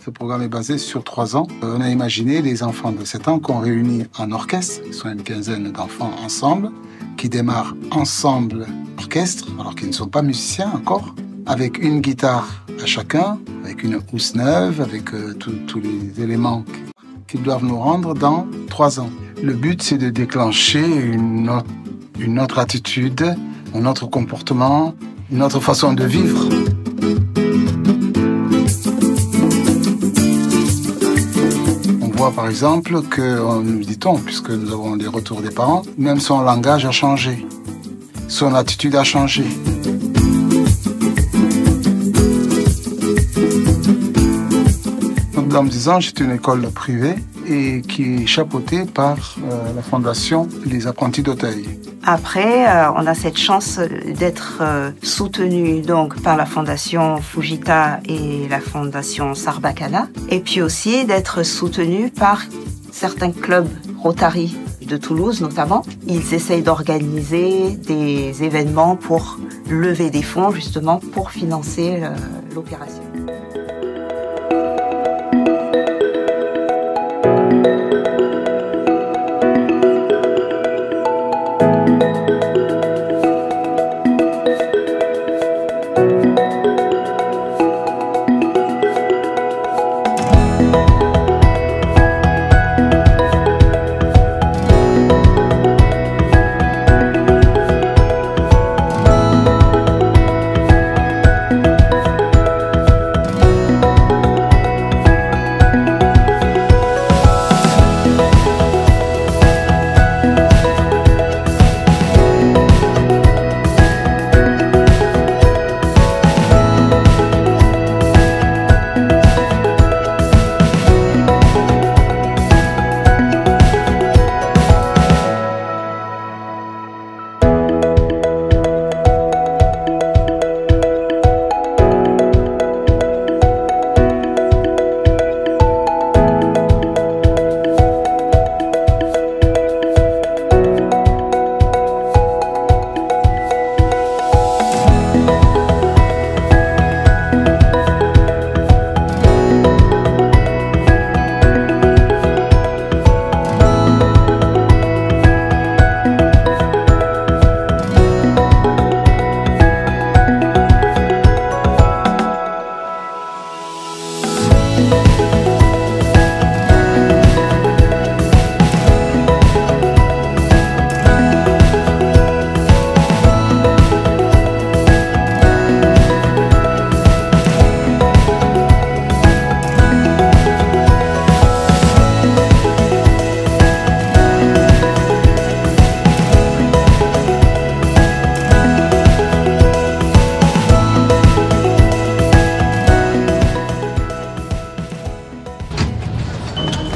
Ce programme est basé sur 3 ans. On a imaginé les enfants de 7 ans qu'on réunit en orchestre. Ils sont une quinzaine d'enfants ensemble, qui démarrent ensemble orchestre, alors qu'ils ne sont pas musiciens encore, avec une guitare à chacun, avec une housse neuve, avec tous les éléments qu'ils doivent nous rendre dans 3 ans. Le but, c'est de déclencher une autre attitude, un autre comportement, une autre façon de vivre. On voit par exemple que, nous dit-on, puisque nous avons des retours des parents, même son langage a changé, son attitude a changé. Notre-Dame des Anges est une école privée et qui est chapeautée par la fondation Les Apprentis d'Auteuil. Après, on a cette chance d'être soutenu donc par la fondation Fujita et la fondation Sarbacana, et puis aussi d'être soutenu par certains clubs Rotary de Toulouse notamment. Ils essayent d'organiser des événements pour lever des fonds justement pour financer l'opération.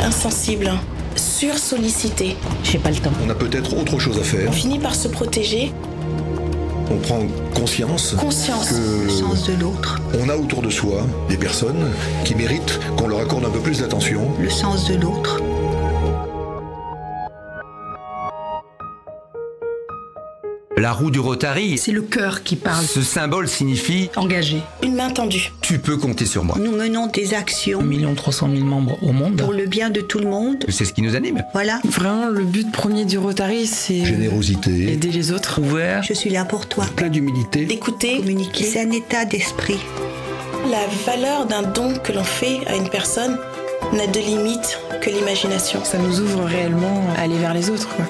Insensible, sursollicité. J'ai pas le temps. On a peut-être autre chose à faire. On finit par se protéger. On prend conscience que le sens de l'autre. On a autour de soi des personnes qui méritent qu'on leur accorde un peu plus d'attention. Le sens de l'autre. La roue du Rotary, c'est le cœur qui parle. Ce symbole signifie engagé. Une main tendue. Tu peux compter sur moi. Nous menons des actions. 1 300 000 membres au monde. Pour le bien de tout le monde. C'est ce qui nous anime. Voilà. Vraiment, le but premier du Rotary, c'est générosité, aider les autres. Ouvert. Je suis là pour toi. Plein d'humilité. D'écouter. Communiquer. C'est un état d'esprit. La valeur d'un don que l'on fait à une personne n'a de limite que l'imagination. Ça nous ouvre réellement à aller vers les autres, quoi.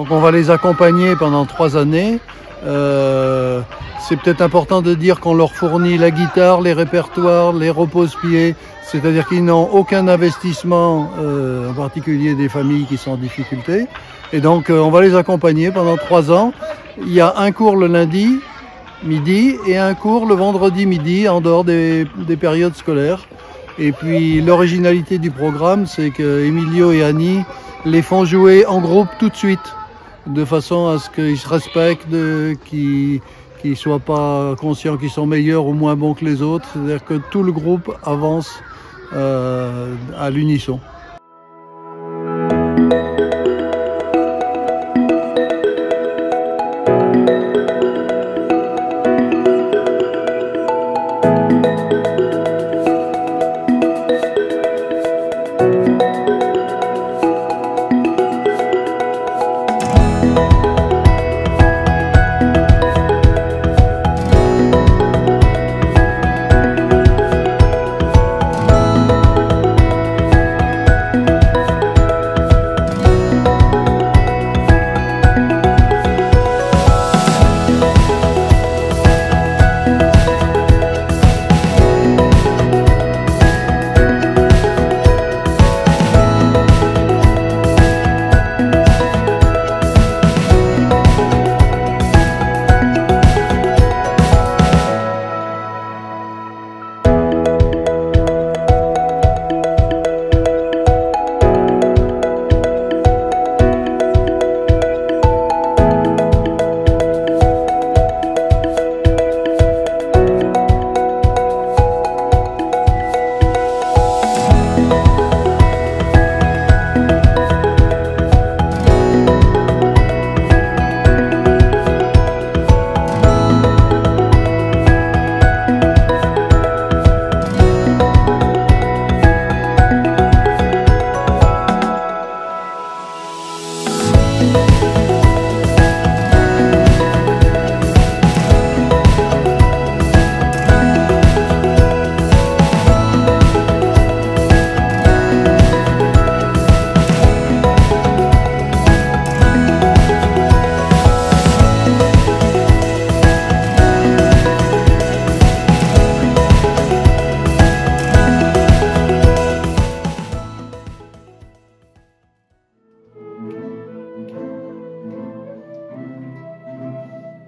Donc on va les accompagner pendant 3 années. C'est peut-être important de dire qu'on leur fournit la guitare, les répertoires, les repose-pieds, c'est-à-dire qu'ils n'ont aucun investissement, en particulier des familles qui sont en difficulté. Et donc on va les accompagner pendant 3 ans. Il y a un cours le lundi midi et un cours le vendredi midi en dehors des périodes scolaires. Et puis l'originalité du programme, c'est que Emilio et Annie les font jouer en groupe tout de suite, de façon à ce qu'ils se respectent, qu'ils ne soient pas conscients qu'ils sont meilleurs ou moins bons que les autres. C'est-à-dire que tout le groupe avance à l'unisson.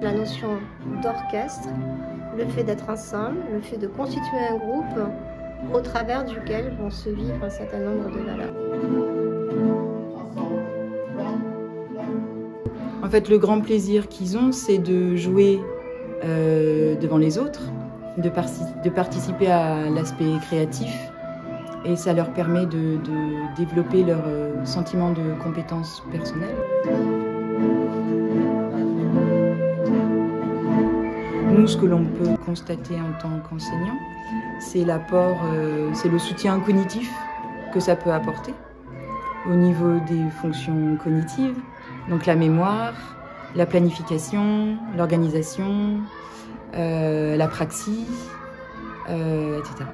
La notion d'orchestre, le fait d'être ensemble, le fait de constituer un groupe au travers duquel vont se vivre un certain nombre de valeurs. En fait, le grand plaisir qu'ils ont, c'est de jouer devant les autres, de participer à l'aspect créatif, et ça leur permet de développer leur sentiment de compétence personnelle. Nous, ce que l'on peut constater en tant qu'enseignant, c'est l'apport, c'est le soutien cognitif que ça peut apporter au niveau des fonctions cognitives, donc la mémoire, la planification, l'organisation, la praxis, etc.